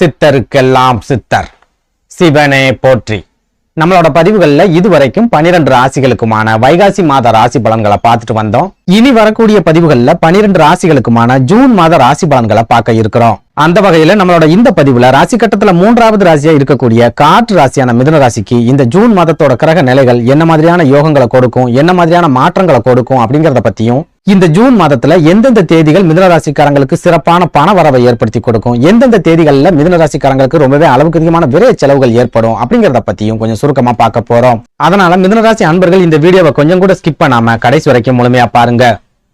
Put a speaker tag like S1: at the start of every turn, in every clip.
S1: சித்தருக்கெல்லாம் சித்தர் சிவனே போற்றி. நம்மளோட பதிவுகள்ல இதுவரைக்கும் 12 ராசிகளுக்குமான வைகாசி மாத ராசி பலன்களை பார்த்துட்டு வந்தோம். இனி வரக்கூடிய பதிவுகள்ல 12 ராசிகளுக்குமான ஜூன் மாத ராசி பலன்களை பார்க்க இருக்கிறோம். அந்த வகையில நம்மளோட இந்த பதிவுல ராசி கட்டத்துல 3வது ராசியா இருக்கக்கூடிய காற்று ராசியான மிதுன ராசிக்கு இந்த ஜூன் மாதத்தோட கிரக நிலைகள் என்ன மாதிரியான யோகங்களை கொடுக்கும், என்ன மாதிரியான மாற்றங்களை கொடுக்கும் அப்படிங்கறத பத்தியும், இந்த ஜூன் மாதத்துல எந்தெந்த தேதிகள் மிதுன ராசிக்காரங்களுக்கு சிறப்பான பண வரவை ஏற்படுத்தி கொடுக்கும், எந்தெந்த தேதிகள்ல மிதுன ராசிக்காரங்களுக்கு ரொம்பவே அளவுக்கு அதிகமான விரை செலவுகள் ஏற்படும் அப்படிங்கறத பத்தியும் கொஞ்சம் சுருக்கமா பார்க்க போறோம். அதனால மிதுன ராசி அன்பர்கள் இந்த வீடியோவை கொஞ்சம் கூட ஸ்கிப் பண்ணாம கடைசி வரைக்கும் முழுமையா பாருங்க.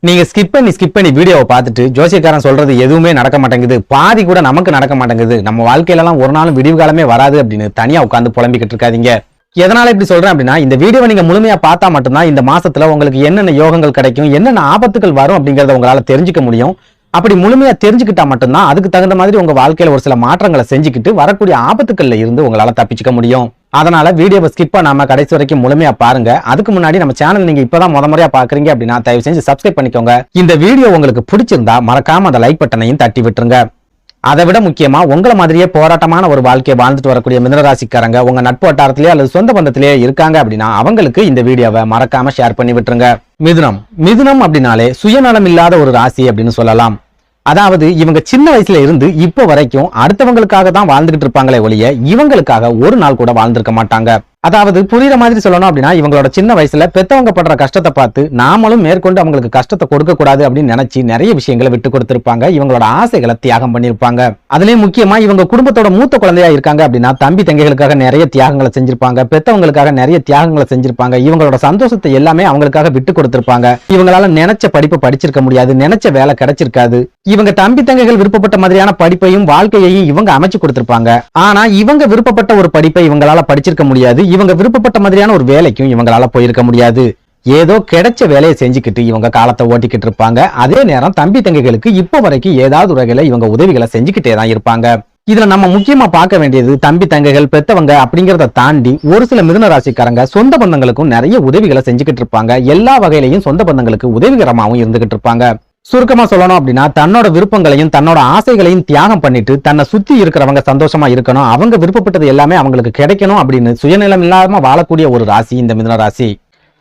S1: நீங்க ஸ்கிப் பண்ணி வீடியோவை பார்த்துட்டு ஜோசியக்காரன் சொல்றது எதுவுமே நடக்க மாட்டேங்குது, பாதி கூட நமக்கு நடக்க மாட்டேங்குது, நம்ம வாழ்க்கையில எல்லாம் ஒரு நாளும் விடிவு காலமே வராது அப்படின்னு தனியா உட்கார்ந்து புலம்பிக்கிட்டு இருக்காதீங்க. எதனால இப்படி சொல்றேன் அப்படின்னா, இந்த வீடியோவை நீங்க முழுமையா பார்த்தா மட்டும்தான் இந்த மாசத்துல உங்களுக்கு என்னென்ன யோகங்கள் கிடைக்கும், என்னென்ன ஆபத்துகள் வரும் அப்படிங்கறத உங்களால தெரிஞ்சுக்க முடியும். அப்படி முழுமையா தெரிஞ்சுக்கிட்டா மட்டும்தான் அதுக்கு தகுந்த மாதிரி உங்க வாழ்க்கையில ஒரு சில மாற்றங்களை செஞ்சுக்கிட்டு வரக்கூடிய ஆபத்துக்கள்ல இருந்து உங்களால தப்பிச்சுக்க முடியும். அதனால வீடியோவை ஸ்கிப் பண்ணாம கடைசி வரைக்கும் முழுமையா பாருங்க. அதுக்கு முன்னாடி நம்ம சேனல் நீங்க இப்பதான் முறையா பாக்குறீங்க அப்படின்னா தயவு செஞ்சு சப்ஸ்கிரைப் பண்ணிக்கோங்க. இந்த வீடியோ உங்களுக்கு பிடிச்சிருந்தா மறக்காம அந்த லைக் பட்டனையும் தட்டி விட்டுருங்க. அதை விட முக்கியமா உங்களை மாதிரியே போராட்டமான ஒரு வாழ்க்கையை வாழ்ந்துட்டு வரக்கூடிய மிதுன ராசிக்காரங்க உங்க நட்பு வட்டாரத்திலேயே அல்லது சொந்த பந்தத்திலேயே இருக்காங்க அப்படின்னா அவங்களுக்கு இந்த வீடியோவை மறக்காம ஷேர் பண்ணி விட்டுருங்க. மிதுனம் அப்படின்னாலே சுயநலம் இல்லாத ஒரு ராசி அப்படின்னு சொல்லலாம். அதாவது இவங்க சின்ன வயசுல இருந்து இப்ப வரைக்கும் அடுத்தவங்களுக்காக தான் வாழ்ந்துகிட்டு இருப்பாங்களே ஒழிய இவங்களுக்காக ஒரு நாள் கூட வாழ்ந்திருக்க மாட்டாங்க. அதாவது புரியுற மாதிரி சொல்லணும் அப்படின்னா, இவங்களோட சின்ன வயசுல பெத்தவங்க படுற கஷ்டத்தை பார்த்து நாமளும் மேற்கொண்டு அவங்களுக்கு கஷ்டத்தை கொடுக்க கூடாது அப்படின்னு நினைச்சு நிறைய விஷயங்களை விட்டு கொடுத்திருப்பாங்க. இவங்களோட ஆசைகளை தியாகம் பண்ணிருப்பாங்க. அதுலயும் முக்கியமா இவங்க குடும்பத்தோட மூத்த குழந்தையா இருக்காங்க அப்படின்னா தம்பி தங்கைகளுக்காக நிறைய தியாகங்களை செஞ்சிருப்பாங்க, பெத்தவங்களுக்காக நிறைய தியாகங்களை செஞ்சிருப்பாங்க. இவங்களோட சந்தோஷத்தை எல்லாமே அவங்களுக்காக விட்டு கொடுத்திருப்பாங்க. இவங்களால நினைச்ச படிப்பை படிச்சிருக்க முடியாது, நினைச்ச வேலை கிடைச்சிருக்காது. இவங்க தம்பி தங்கைகள் விருப்பப்பட்ட மாதிரியான படிப்பையும் வாழ்க்கையையும் இவங்க அமைச்சு கொடுத்திருப்பாங்க. ஆனா இவங்க விருப்பப்பட்ட ஒரு படிப்பை இவங்களால படிச்சிருக்க முடியாது, இவங்க விருப்பப்பட்ட மாதிரியான ஒரு வேலைக்கும் இவங்களால போயிருக்க முடியாது. ஏதோ கிடைச்ச வேலையை செஞ்சுக்கிட்டு இவங்க காலத்தை ஓட்டிக்கிட்டு இருப்பாங்க. அதே நேரம் தம்பி தங்கைகளுக்கு இப்போ வரைக்கும் ஏதாவது ஒரு வகையில இவங்க உதவிகளை செஞ்சுக்கிட்டே தான் இருப்பாங்க. இதுல நம்ம முக்கியமா பார்க்க வேண்டியது தம்பி தங்கைகள் பெத்தவங்க அப்படிங்கறத தாண்டி ஒரு சில மிதுன ராசிக்காரங்க சொந்த பந்தங்களுக்கும் நிறைய உதவிகளை செஞ்சுக்கிட்டு இருப்பாங்க. எல்லா வகையிலையும் சொந்த பந்தங்களுக்கு உதவிகரமாகவும் இருந்துகிட்டு இருப்பாங்க. சுருக்கமா சொல்லணும் அப்படின்னா, தன்னோட விருப்பங்களையும் தன்னோட ஆசைகளையும் தியாகம் பண்ணிட்டு தன்னை சுத்தி இருக்கிறவங்க சந்தோஷமா இருக்கணும், அவங்க விருப்பப்பட்டது எல்லாமே அவங்களுக்கு கிடைக்கணும் அப்படின்னு சுயநலம் இல்லாம வாழக்கூடிய ஒரு ராசி இந்த மிதுன ராசி.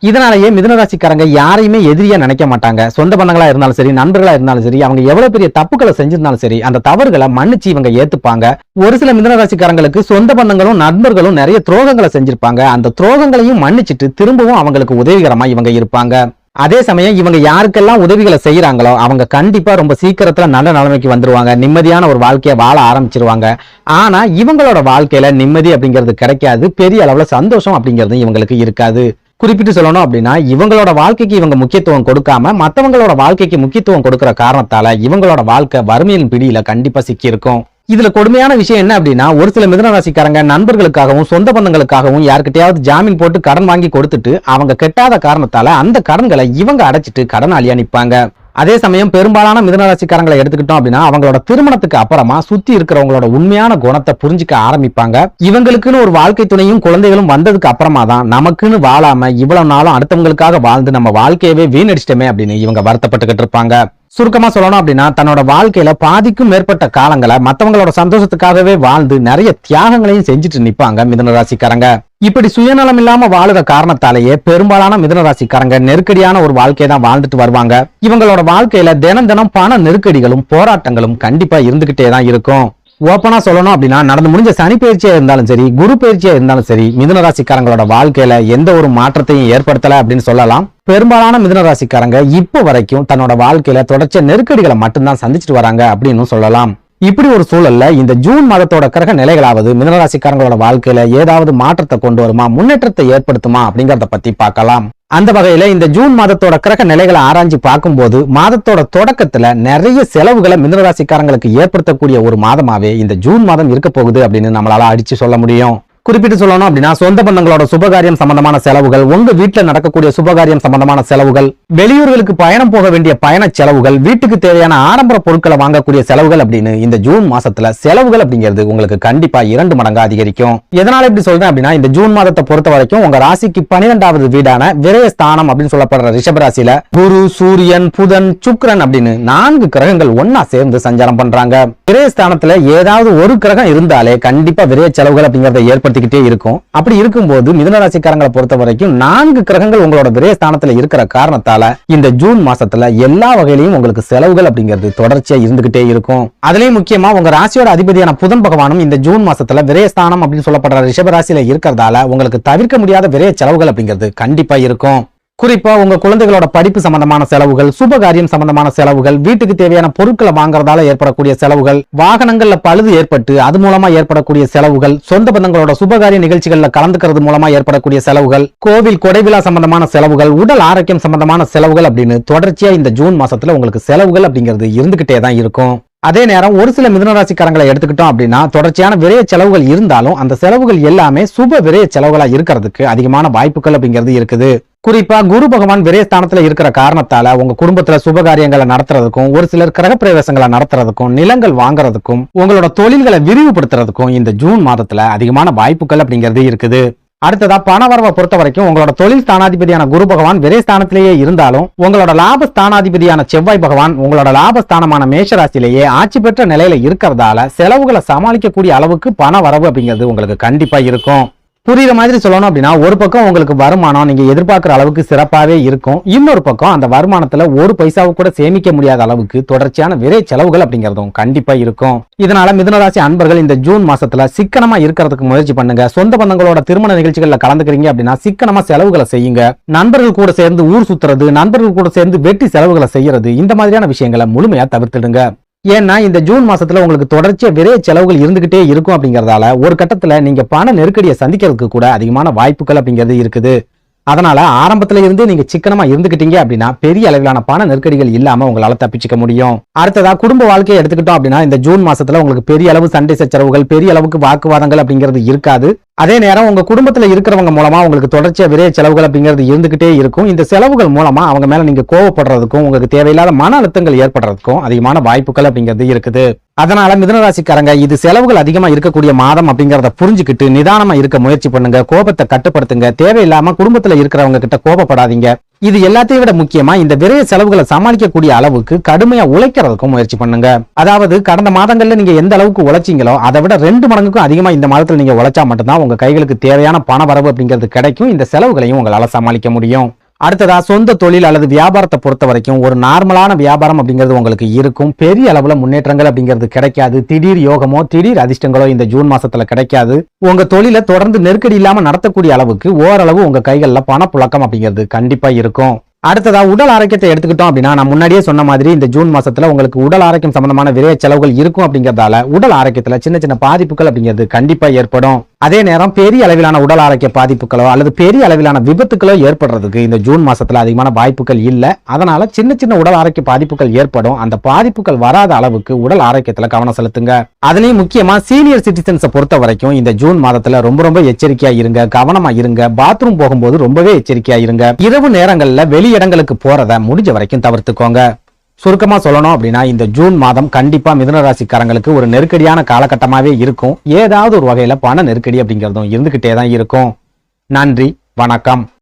S1: இதனாலேயே மிதுன ராசிக்காரங்க யாரையுமே எதிரியா நினைக்க மாட்டாங்க. சொந்த பந்தங்களா இருந்தாலும் சரி, நண்பர்களா இருந்தாலும் சரி, அவங்க எவ்வளவு பெரிய தப்புக்களை செஞ்சிருந்தாலும் சரி அந்த தவறுகளை மன்னிச்சு இவங்க ஏத்துப்பாங்க. ஒரு சில மிதுன ராசிக்காரங்களுக்கு சொந்த பந்தங்களும் நண்பர்களும் நிறைய துரோகங்களை செஞ்சிருப்பாங்க. அந்த துரோகங்களையும் மன்னிச்சுட்டு திரும்பவும் அவங்களுக்கு உதவிகரமா இவங்க இருப்பாங்க. அதே சமயம் இவங்க யாருக்கெல்லாம் உதவிகளை செய்யறாங்களோ அவங்க கண்டிப்பா ரொம்ப சீக்கிரத்துல நல்ல நிலைமைக்கு வந்துருவாங்க, நிம்மதியான ஒரு வாழ்க்கையை வாழ ஆரம்பிச்சிருவாங்க. ஆனா இவங்களோட வாழ்க்கையில நிம்மதி அப்படிங்கிறது கிடைக்காது, பெரிய அளவுல சந்தோஷம் அப்படிங்கிறது இவங்களுக்கு இருக்காது. குறிப்பிட்டு சொல்லணும் அப்படின்னா, இவங்களோட வாழ்க்கைக்கு இவங்க முக்கியத்துவம் கொடுக்காம மத்தவங்களோட வாழ்க்கைக்கு முக்கியத்துவம் கொடுக்கிற காரணத்தால இவங்களோட வாழ்க்கை வறுமையின் பிடியில கண்டிப்பா சிக்கி இருக்கும். இதுல கொடுமையான விஷயம் என்ன அப்படின்னா, ஒரு சில மிதுன ராசிக்காரங்க நண்பர்களுக்காகவும் சொந்த பந்தங்களுக்காகவும் யாருக்கிட்டையாவது ஜாமீன் போட்டு கடன் வாங்கி கொடுத்துட்டு அவங்க கெட்டாத காரணத்தால அந்த கடன்களை இவங்க அடைச்சிட்டு கடனாளியா நிப்பாங்க. அதே சமயம் பெரும்பாலான மிதுன ராசிக்காரங்களை எடுத்துக்கிட்டோம் அப்படின்னா, அவங்களோட திருமணத்துக்கு அப்புறமா சுத்தி இருக்கிறவங்களோட உண்மையான குணத்தை புரிஞ்சுக்க ஆரம்பிப்பாங்க. இவங்களுக்குன்னு ஒரு வாழ்க்கை துணையும் குழந்தைகளும் வந்ததுக்கு அப்புறமா தான் நமக்குன்னு வாழாம இவ்வளவு நாளும் அடுத்தவங்களுக்காக வாழ்ந்து நம்ம வாழ்க்கையவே வீணடிச்சிட்டோமே அப்படின்னு இவங்க வருத்தப்பட்டுக்கிட்டு இருப்பாங்க. சுருக்கமா சொல்லணும் அப்படின்னா, தன்னோட வாழ்க்கையில பாதிக்கும் மேற்பட்ட காலங்களை மத்தவங்களோட சந்தோஷத்துக்காகவே வாழ்ந்து நிறைய தியாகங்களையும் செஞ்சுட்டு நிப்பாங்க மிதுன ராசிக்காரங்க. இப்படி சுயநலம் இல்லாம வாழுற காரணத்தாலேயே பெரும்பாலான மிதுன ராசிக்காரங்க நெருக்கடியான ஒரு வாழ்க்கையை தான் வாழ்ந்துட்டு வருவாங்க. இவங்களோட வாழ்க்கையில தினம் தினம் பண நெருக்கடிகளும் போராட்டங்களும் கண்டிப்பா இருந்துகிட்டே தான் இருக்கும். ஓப்பனா சொல்லணும் அப்படின்னா, நடந்து முடிஞ்ச சனி பயிற்சியா இருந்தாலும் சரி, குரு பயிற்சியா இருந்தாலும் சரி, மிதுன ராசிக்காரங்களோட வாழ்க்கையில எந்த ஒரு மாற்றத்தையும் ஏற்படுத்தல அப்படின்னு சொல்லலாம். பெரும்பாலான மிதுன ராசிக்காரங்க இப்போ வரைக்கும் தன்னோட வாழ்க்கையில தொடர்ச்சிய நெருக்கடிகளை மட்டும்தான் சந்திச்சுட்டு வராங்க அப்படின்னு சொல்லலாம். இப்படி ஒரு சூழல்ல இந்த ஜூன் மாதத்தோட கிரக நிலைகளாவது மிதுன ராசிக்காரங்களோட வாழ்க்கையில ஏதாவது மாற்றத்தை கொண்டு வருமா, முன்னேற்றத்தை ஏற்படுத்துமா அப்படிங்கறத பத்தி பார்க்கலாம். அந்த வகையில இந்த ஜூன் மாதத்தோட கிரக நிலைகளை ஆராய்ச்சி பார்க்கும்போது மாதத்தோட தொடக்கத்துல நிறைய செலவுகளை மிதுன ராசிக்காரங்களுக்கு ஏற்படுத்தக்கூடிய ஒரு மாதமாவே இந்த ஜூன் மாதம் இருக்க போகுது அப்படின்னு நம்மளால அடிச்சு சொல்ல முடியும். குறிப்பிட்டு சொல்லணும் அப்படின்னா சொந்த பந்தங்களோட சுபகாரியம் சம்பந்தமான செலவுகள், உங்க வீட்டுல நடக்கக்கூடிய சுபகாரியம் சம்பந்தமான செலவுகள், வெளியூர்களுக்கு பயணம் போக வேண்டிய பயண செலவுகள், வீட்டுக்கு தேவையான ஆடம்பர பொருட்களை வாங்கக்கூடிய செலவுகள் அப்படின்னு இந்த ஜூன் மாசத்துல செலவுகள் அப்படிங்கிறது உங்களுக்கு கண்டிப்பா 2 மடங்கு அதிகரிக்கும். எதனால இப்படி சொல்றேன் அப்படின்னா, இந்த ஜூன் மாதத்தை பொறுத்த வரைக்கும் உங்க ராசிக்கு 12வது வீடான விரயஸ்தானம் அப்படின்னு சொல்லப்படுற ரிஷப ராசியில குரு, சூரியன், புதன், சுக்கிரன் அப்படின்னு 4 கிரகங்கள் ஒன்னா சேர்ந்து சஞ்சாரம் பண்றாங்க. விரயஸ்தானத்துல ஏதாவது ஒரு கிரகம் இருந்தாலே கண்டிப்பா விரய செலவுகள் அப்படிங்கறத ஏற்படுத்திக்கிட்டே இருக்கும். அப்படி இருக்கும்போது மிதுன ராசிக்காரங்களை பொறுத்த வரைக்கும் 4 கிரகங்கள் உங்களோட விரயஸ்தானத்துல இருக்கிற காரணத்தால இந்த ஜூன் மாசத்துல எல்லா வகையிலையும் உங்களுக்கு செலவுகள் அப்படிங்கிறது தொடர்ச்சியா இருந்துகிட்டே இருக்கும். அதுலயும் முக்கியமா உங்க ராசியோட அதிபதியான புதன் பகவானும் இந்த ஜூன் மாசத்துல விரயஸ்தானம் அப்படின்னு சொல்லப்படுற ரிஷப ராசியில இருக்கிறதால உங்களுக்கு தவிர்க்க முடியாத விரய செலவுகள் அப்படிங்கிறது கண்டிப்பா இருக்கும். குறிப்பா உங்க குழந்தைகளோட படிப்பு சம்பந்தமான செலவுகள், சுபகாரியம் சம்பந்தமான செலவுகள், வீட்டுக்கு தேவையான பொருட்களை வாங்குறதால ஏற்படக்கூடிய செலவுகள், வாகனங்கள்ல பழுது ஏற்பட்டு அது மூலமா ஏற்படக்கூடிய செலவுகள், சொந்த பந்தங்களோட சுபகாரிய நிகழ்ச்சிகள்ல கலந்துக்கிறது மூலமா ஏற்படக்கூடிய செலவுகள், கோவில் கொடைவிழா சம்பந்தமான செலவுகள், உடல் ஆரோக்கியம் சம்பந்தமான செலவுகள் அப்படின்னு தொடர்ச்சியா இந்த ஜூன் மாசத்துல உங்களுக்கு செலவுகள் அப்படிங்கிறது இருந்துகிட்டே தான் இருக்கும். அதே நேரம் ஒரு சில மிதுன ராசிக்காரங்களை எடுத்துக்கிட்டோம் அப்படின்னா தொடர்ச்சியான விரய செலவுகள் இருந்தாலும் அந்த செலவுகள் எல்லாமே சுப விரய செலவுகளா இருக்கிறதுக்கு அதிகமான வாய்ப்புகள் அப்படிங்கிறது இருக்குது. குறிப்பா குரு பகவான் விரயஸ்தானத்துல இருக்கிற காரணத்தால உங்க குடும்பத்துல சுபகாரியங்களை நடத்துறதுக்கும், ஒரு சிலர் கிரகப்பிரவேசங்களை நடத்துறதுக்கும், நிலங்கள் வாங்குறதுக்கும், உங்களோட தொழில்களை விரிவுபடுத்துறதுக்கும் இந்த ஜூன் மாதத்துல அதிகமான வாய்ப்புகள் அப்படிங்கிறது இருக்குது. அடுத்ததா பணவரவை பொறுத்த வரைக்கும் உங்களோட தொழில் ஸ்தானாதிபதியான குரு பகவான் விரயஸ்தானத்திலேயே இருந்தாலும் உங்களோட லாப ஸ்தானாதிபதியான செவ்வாய் பகவான் உங்களோட லாபஸ்தானமான மேஷராசிலேயே ஆட்சி பெற்ற நிலையில இருக்கிறதால செலவுகளை சமாளிக்கக்கூடிய அளவுக்கு பண வரவு அப்படிங்கிறது உங்களுக்கு கண்டிப்பா இருக்கும். புரியுற மாதிரி சொல்லணும் அப்படின்னா, ஒரு பக்கம் உங்களுக்கு வருமானம் நீங்க எதிர்பார்க்கிற அளவுக்கு சிறப்பாவே இருக்கும், இன்னொரு பக்கம் அந்த வருமானத்துல ஒரு பைசாவு கூட சேமிக்க முடியாத அளவுக்கு தொடர்ச்சியான விரை செலவுகள் அப்படிங்கறதும் கண்டிப்பா இருக்கும். இதனால மிதுனராசி அன்பர்கள் இந்த ஜூன் மாசத்துல சிக்கனமா இருக்கிறதுக்கு முயற்சி பண்ணுங்க. சொந்த பந்தங்களோட திருமண நிகழ்ச்சிகள்ல கலந்துக்கிறீங்க அப்படின்னா சிக்கனமா செலவுகளை செய்யுங்க. நண்பர்கள் கூட சேர்ந்து ஊர் சுத்துறது, நண்பர்கள் கூட சேர்ந்து வெட்டி செலவுகளை செய்யறது, இந்த மாதிரியான விஷயங்களை முழுமையா தவிர்த்துடுங்க. ஏன்னா இந்த ஜூன் மாசத்துல உங்களுக்கு தொடர்ச்சியா விரைய செலவுகள் இருந்துகிட்டே இருக்கும் அப்படிங்கறதால ஒரு கட்டத்துல நீங்க பண நெருக்கடியை சந்திக்கிறதுக்கு கூட அதிகமான வாய்ப்புகள் அப்படிங்கிறது இருக்குது. அதனால ஆரம்பத்துல இருந்து நீங்க சிக்கனமா இருந்துகிட்டீங்க அப்படின்னா பெரிய அளவிலான பண நெருக்கடிகள் இல்லாம உங்களால தப்பிச்சுக்க முடியும். அடுத்ததா குடும்ப வாழ்க்கையை எடுத்துக்கிட்டோம் அப்படின்னா இந்த ஜூன் மாசத்துல உங்களுக்கு பெரிய அளவு சண்டை சச்சரவுகள், பெரிய அளவுக்கு வாக்குவாதங்கள் அப்படிங்கிறது இருக்காது. அதே நேரம் உங்க குடும்பத்துல இருக்கிறவங்க மூலமா உங்களுக்கு தொடர்ச்சியா விரைய செலவுகள் அப்படிங்கிறது இருந்துகிட்டே இருக்கும். இந்த செலவுகள் மூலமா அவங்க மேல நீங்க கோவப்படுறதுக்கும், உங்களுக்கு தேவையில்லாத மன அழுத்தங்கள் ஏற்படுறதுக்கும் அதிகமான வாய்ப்புகள் அப்படிங்கிறது இருக்குது. அதனால மிதுனராசிக்காரங்க இது செலவுகள் அதிகமா இருக்கக்கூடிய மாதம் அப்படிங்கறத புரிஞ்சுக்கிட்டு நிதானமா இருக்க முயற்சி பண்ணுங்க. கோபத்தை கட்டுப்படுத்துங்க. தேவையில்லாம குடும்பத்துல இருக்கிறவங்க கிட்ட கோபப்படாதீங்க. இது எல்லாத்தையும் விட முக்கியமா இந்த விரைய செலவுகளை சமாளிக்கக்கூடிய அளவுக்கு கடுமையா உழைக்கிறதுக்கும் முயற்சி பண்ணுங்க. அதாவது கடந்த மாதங்கள்ல நீங்க எந்த அளவுக்கு உழைச்சீங்களோ அதை விட 2 மடங்குக்கும் அதிகமா இந்த மாதத்துல நீங்க உழைச்சா மட்டும்தான் உங்க கைகளுக்கு தேவையான பண வரவு அப்படிங்கிறது கிடைக்கும். இந்த செலவுகளையும் உங்களால சமாளிக்க முடியும். அடுத்ததா சொந்த தொழில் அல்லது வியாபாரத்தை பொறுத்த வரைக்கும் ஒரு நார்மலான வியாபாரம் அப்படிங்கிறது உங்களுக்கு இருக்கும். பெரிய அளவுல முன்னேற்றங்கள் அப்படிங்கிறது கிடைக்காது. திடீர் யோகமோ திடீர் அதிர்ஷ்டங்களோ இந்த ஜூன் மாசத்துல கிடைக்காது. உங்க தொழிலை தொடர்ந்து நெருக்கடி இல்லாம நடத்தக்கூடிய அளவுக்கு ஓரளவு உங்க கைகள்ல பணப்புழக்கம் அப்படிங்கிறது கண்டிப்பா இருக்கும். அடுத்ததா உடல் ஆரோக்கியத்தை எடுத்துக்கிட்டோம் அப்படின்னா நான் முன்னாடியே சொன்ன மாதிரி இந்த ஜூன் மாசத்துல உங்களுக்கு உடல் ஆரோக்கியம் சம்பந்தமான விரைய செலவுகள் இருக்கும் அப்படிங்கறதால உடல் ஆரோக்கியத்துல சின்ன சின்ன பாதிப்புகள் அப்படிங்கிறது கண்டிப்பா ஏற்படும். அதே நேரம் பெரிய அளவிலான உடல் ஆரோக்கிய பாதிப்புகளோ அல்லது பெரிய அளவிலான விபத்துகளோ ஏற்படுறதுக்கு இந்த ஜூன் மாசத்துல அதிகமான வாய்ப்புகள் இல்ல. அதனால சின்ன சின்ன உடல் ஆரோக்கிய பாதிப்புகள் ஏற்படும். அந்த பாதிப்புகள் வராத அளவுக்கு உடல் ஆரோக்கியத்துல கவனம் செலுத்துங்க. அதுலயும் முக்கியமா சீனியர் சிட்டிசன்ஸை பொறுத்த வரைக்கும் இந்த ஜூன் மாதத்துல ரொம்ப எச்சரிக்கையா இருங்க, கவனமா இருங்க. பாத்ரூம் போகும்போது ரொம்பவே எச்சரிக்கையா இருங்க. இரவு நேரங்கள்ல வெளி இடங்களுக்கு போறத முடிஞ்ச வரைக்கும் தவிர்த்துக்கோங்க. சுருக்கமா சொல்லணும் அப்படின்னா இந்த ஜூன் மாதம் கண்டிப்பா மிதுன ராசிக்காரங்களுக்கு ஒரு நெருக்கடியான காலகட்டமாவே இருக்கும். ஏதாவது ஒரு வகையில பண நெருக்கடி அப்படிங்கிறதும் இருந்துகிட்டே தான் இருக்கும். நன்றி, வணக்கம்.